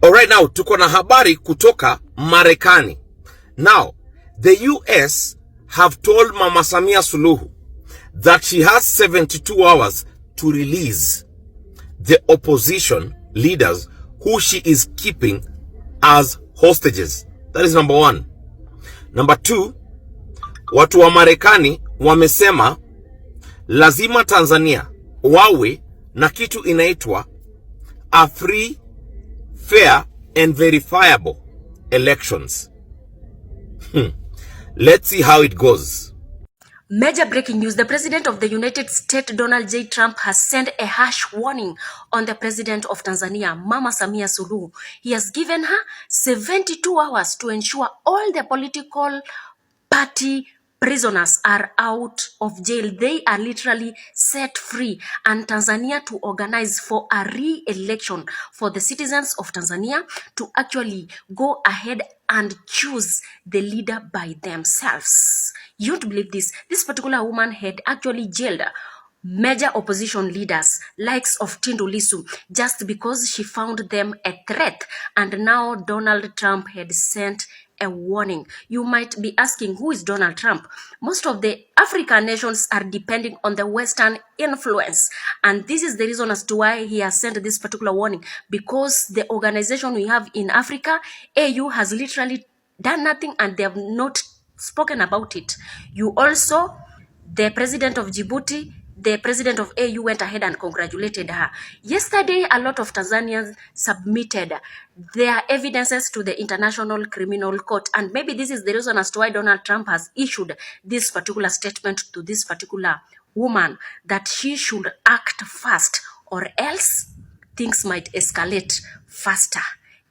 Alright, now tuko na habari kutoka Marekani. Now, the US have told Mama Samia Suluhu that she has 72 hours to release the opposition leaders who she is keeping as hostages. That is number one. Number two, watu wa Marekani wamesema lazima Tanzania wawe na kitu inaitwa a free, fair and verifiable elections. Let's see how it goes. Major breaking news. The President of the United States, Donald J. Trump, has sent a harsh warning on the President of Tanzania, Mama Samia Suluhu. He has given her 72 hours to ensure all the political party prisoners are out of jail. They are literally set free, and Tanzania to organize for a re-election for the citizens of Tanzania to actually go ahead and choose the leader by themselves. You won't believe this. This particular woman had actually jailed major opposition leaders likes of Tundu Lissu just because she found them a threat, and now Donald Trump had sent a warning. You might be asking, who is Donald Trump? Most of the African nations are depending on the Western influence, and this is the reason as to why he has sent this particular warning, because the organization we have in Africa, AU, has literally done nothing and they have not spoken about it. You also, the president of Djibouti, the president of AU went ahead and congratulated her. Yesterday, a lot of Tanzanians submitted their evidences to the International Criminal Court. And maybe this is the reason as to why Donald Trump has issued this particular statement to this particular woman, that she should act fast or else things might escalate faster.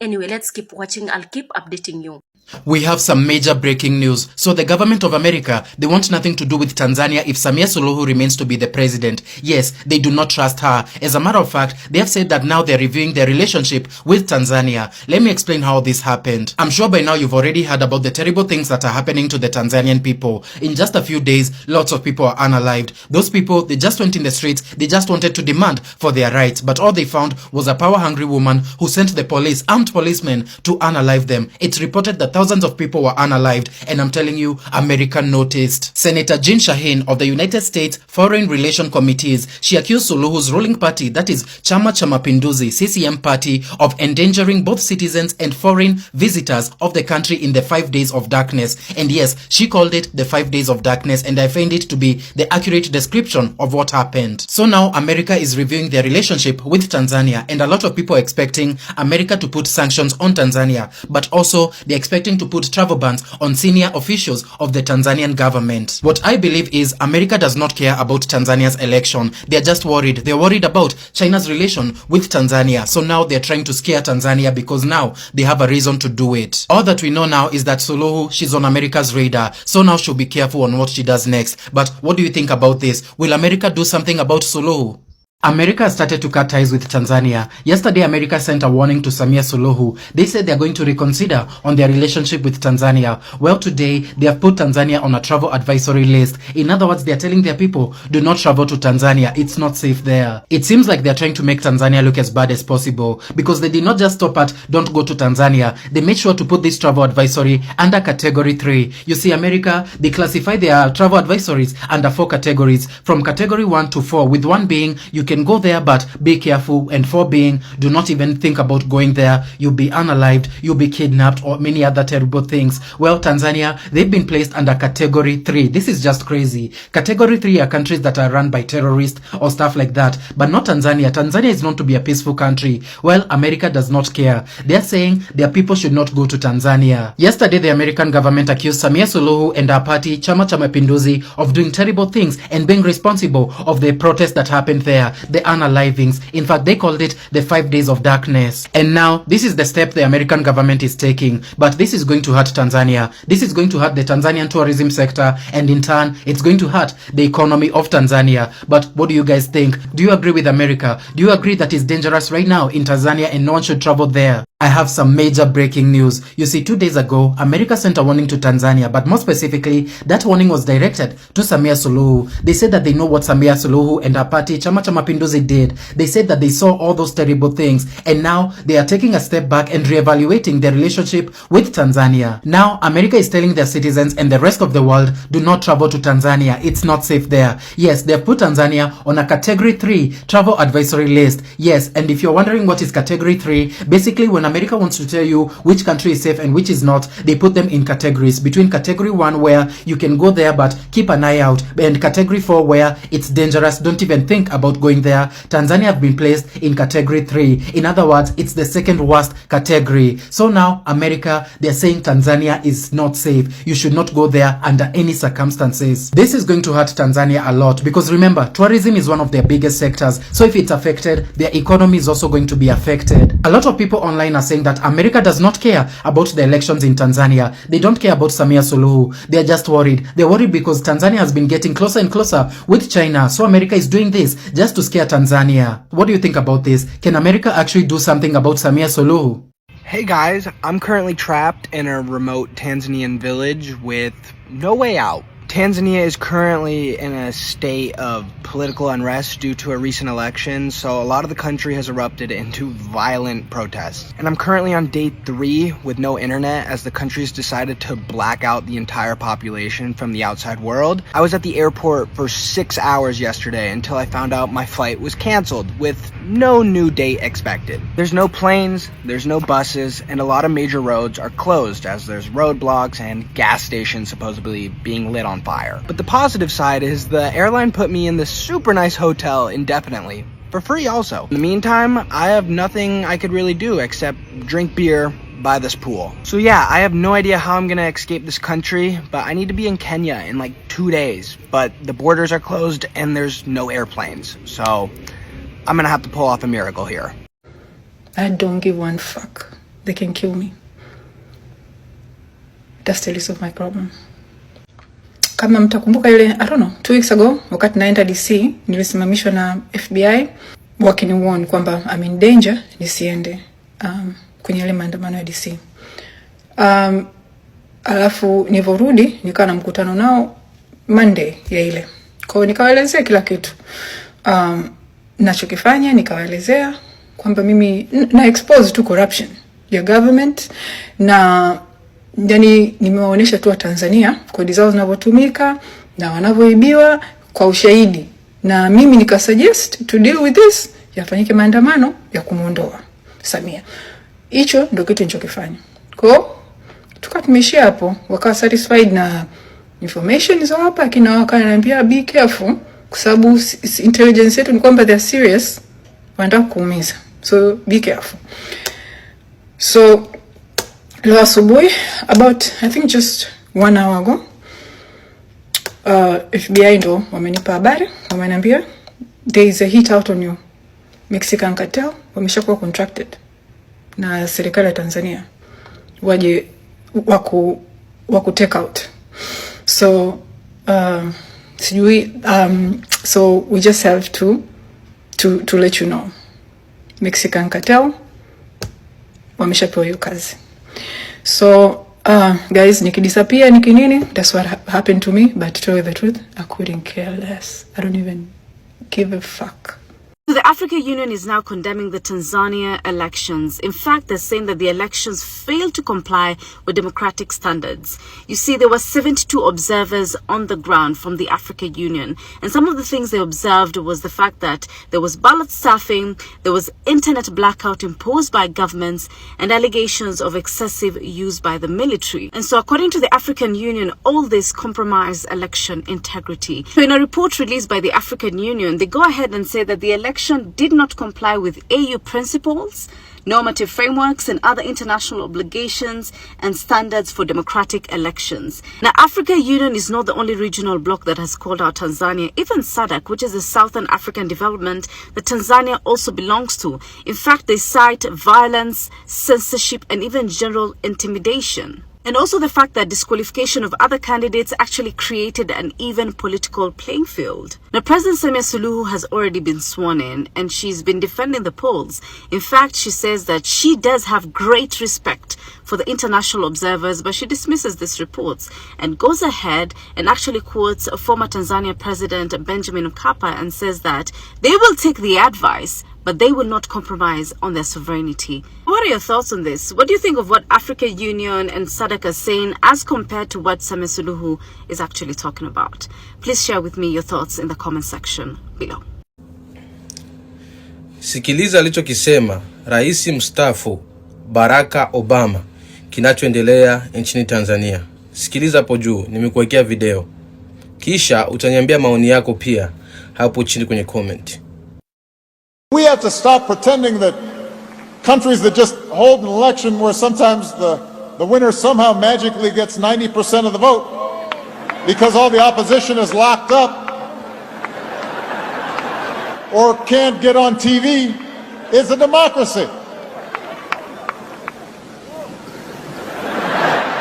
Anyway, let's keep watching. I'll keep updating you. We have some major breaking news. So the government of America, they want nothing to do with Tanzania if Samia Suluhu remains to be the president. Yes, they do not trust her. As a matter of fact, they have said that now they're reviewing their relationship with Tanzania. Let me explain how this happened. I'm sure by now you've already heard about the terrible things that are happening to the Tanzanian people. In just a few days, lots of people are unalived. Those people, they just went in the streets, they just wanted to demand for their rights. But all they found was a power-hungry woman who sent the police, armed policemen, to unalive them. It's reported that thousands of people were unalived, and I'm telling you, America noticed. Senator Genz of the United States Foreign Relations Committees, she accused Suluhu's ruling party, that is Chama cha Mapinduzi, CCM party, of endangering both citizens and foreign visitors of the country in the 5 days of darkness. And yes, she called it the 5 days of darkness, and I find it to be the accurate description of what happened. So now America is reviewing their relationship with Tanzania, and a lot of people are expecting America to put sanctions on Tanzania, but also they're expecting to put travel bans on senior officials of the Tanzanian government. What I believe is America does not care about Tanzania's election. They're just worried. They're worried about China's relation with Tanzania. So now they're trying to scare Tanzania because now they have a reason to do it. All that we know now is that Suluhu, she's on America's radar. So now she'll be careful on what she does next. But what do you think about this? Will America do something about Suluhu? America has started to cut ties with Tanzania. Yesterday, America sent a warning to Samia Suluhu. They said they're going to reconsider on their relationship with Tanzania. Well, today, they have put Tanzania on a travel advisory list. In other words, they're telling their people, do not travel to Tanzania. It's not safe there. It seems like they're trying to make Tanzania look as bad as possible, because they did not just stop at don't go to Tanzania. They made sure to put this travel advisory under category 3. You see, America, they classify their travel advisories under 4 categories, from category 1 to 4, with 1 being you can go there but be careful, and 4 being do not even think about going there, you'll be unalived, you'll be kidnapped, or many other terrible things. Well, Tanzania, they've been placed under category 3. This is just crazy. Category 3 are countries that are run by terrorists or stuff like that, but not Tanzania. Tanzania is known to be a peaceful country. Well, America does not care. They're saying their people should not go to Tanzania. Yesterday, the American government accused Samia Suluhu and her party, Chama cha Mapinduzi, of doing terrible things and being responsible of the protests that happened there, the unalivings. In fact, they called it the 5 days of darkness. And now, this is the step the American government is taking. But this is going to hurt Tanzania. This is going to hurt the Tanzanian tourism sector, and in turn, it's going to hurt the economy of Tanzania. But what do you guys think? Do you agree with America? Do you agree that it's dangerous right now in Tanzania and no one should travel there? I have some major breaking news. You see, 2 days ago, America sent a warning to Tanzania, but more specifically, that warning was directed to Samia Suluhu. They said that they know what Samia Suluhu and her party, Chama cha Mapinduzi, did. They said that they saw all those terrible things, and now they are taking a step back and reevaluating their relationship with Tanzania. Now, America is telling their citizens and the rest of the world, do not travel to Tanzania. It's not safe there. Yes, they've put Tanzania on a Category 3 travel advisory list. Yes, and if you're wondering what is Category 3, basically when America wants to tell you which country is safe and which is not, they put them in categories. Between Category 1, where you can go there but keep an eye out, and Category 4, where it's dangerous, don't even think about going there. Tanzania have been placed in Category 3. In other words, it's the second worst category. So now America, they're saying Tanzania is not safe. You should not go there under any circumstances. This is going to hurt Tanzania a lot, because remember, tourism is one of their biggest sectors. So if it's affected, their economy is also going to be affected. A lot of people online are saying that America does not care about the elections in Tanzania. They don't care about Samia Suluhu. They're just worried. They're worried because Tanzania has been getting closer and closer with China. So America is doing this just to scare Tanzania. What do you think about this? Can America actually do something about Samia Suluhu? Hey guys, I'm currently trapped in a remote Tanzanian village with no way out. Tanzania is currently in a state of political unrest due to a recent election, so a lot of the country has erupted into violent protests. And I'm currently on day 3 with no internet, as the country's decided to black out the entire population from the outside world. I was at the airport for 6 hours yesterday until I found out my flight was canceled, with no new date expected. There's no planes, there's no buses, and a lot of major roads are closed, as there's roadblocks and gas stations supposedly being lit on fire. But the positive side is the airline put me in this super nice hotel indefinitely, for free also. In the meantime, I have nothing I could really do except drink beer by this pool. So yeah, I have no idea how I'm gonna escape this country, but I need to be in Kenya in like 2 days. But the borders are closed and there's no airplanes, so I'm gonna have to pull off a miracle here. I don't give one fuck. They can kill me. That's the least of my problem. Kama mtakumbuka ile, I don't know, 2 weeks ago, wakati naenda DC, nilisimamishwa na FBI, wakiniwarn kwamba I'm in danger, nisiende kwenye ile maandamano ya DC. Alafu nilivorudi, nikawa na mkutano nao Monday ya ile. Kwa hiyo nikawaelezea kila kitu. Nachokifanya, nikawaelezea kwamba mimi na expose to corruption ya government, na yani nimewaonesha tu wa Tanzania kodi zao zinavyotumika na wanavyoibiwa kwa ushahidi, na mimi nikasuggest to deal with this, yafanyike maandamano ya kumuondoa Samia. Hicho ndio kitu nilichokifanya. Kwa tukatumishia hapo, wakawa satisfied na information hizo hapa, kina wakaniambia be careful kwa sababu intelligence yetu ni kwamba they are serious, wanataka kuumiza. So be careful. So leo asubuhi, about I think just 1 hour ago, FBI ndo wamenipa habari, wameniambia there is a hit out on you. Mexican cartel wameshakuwa contracted na serikali ya Tanzania waje waku take out. So so we just have to let you know, Mexican cartel wameshapewa hiyo kazi. So guys, nikidisappear nikinini, that's what happened to me. But to tell you the truth, I couldn't care less. I don't even give a fuck. The African Union is now condemning the Tanzania elections. In fact, they're saying that the elections failed to comply with democratic standards. You see, there were 72 observers on the ground from the African Union. And some of the things they observed was the fact that there was ballot stuffing, there was internet blackout imposed by governments, and allegations of excessive use by the military. And so according to the African Union, all this compromised election integrity. So in a report released by the African Union, they go ahead and say that the election did not comply with AU principles, normative frameworks, and other international obligations and standards for democratic elections. Now, African Union is not the only regional bloc that has called out Tanzania. Even SADC, which is the Southern African Development that Tanzania also belongs to. In fact, they cite violence, censorship, and even general intimidation. And also the fact that disqualification of other candidates actually created an even political playing field. Now, President Samia Suluhu has already been sworn in and she's been defending the polls. In fact, she says that she does have great respect for the international observers, but she dismisses these reports and goes ahead and actually quotes former Tanzania President Benjamin Mkapa and says that they will take the advice, but they will not compromise on their sovereignty. What are your thoughts on this? What do you think of what African Union and SADC are saying as compared to what Samia Suluhu is actually talking about? Please share with me your thoughts in the comment section below. Sikiliza alichokisema Rais mstaafu Barack Obama kinachoendelea nchini Tanzania. Sikiliza hapo juu, nimekuwekea video. Kisha utaniambia maoni yako pia hapo chini kwenye comment. We have to stop pretending that countries that just hold an election where sometimes the winner somehow magically gets 90% of the vote because all the opposition is locked up or can't get on TV is a democracy.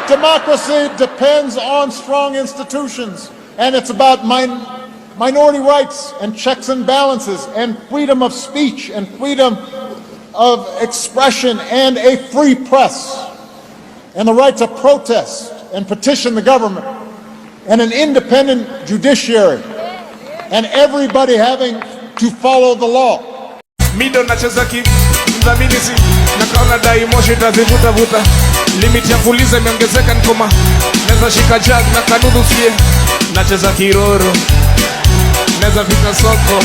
Democracy depends on strong institutions, and it's about minority rights and checks and balances and freedom of speech and freedom of expression and a free press and the right to protest and petition the government and an independent judiciary and everybody having to follow the law. Mido nacheza mdhamini si nakaona dai moshi tazivuta limit ya fuliza imeongezeka nikoma neza shika jag na kanudu sie nacheza kiroro neza fika soko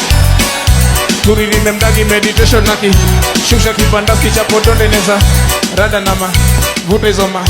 turirime mdagi meditation naki shusha kibandaski cha podonde neza rada nama vuta izoma.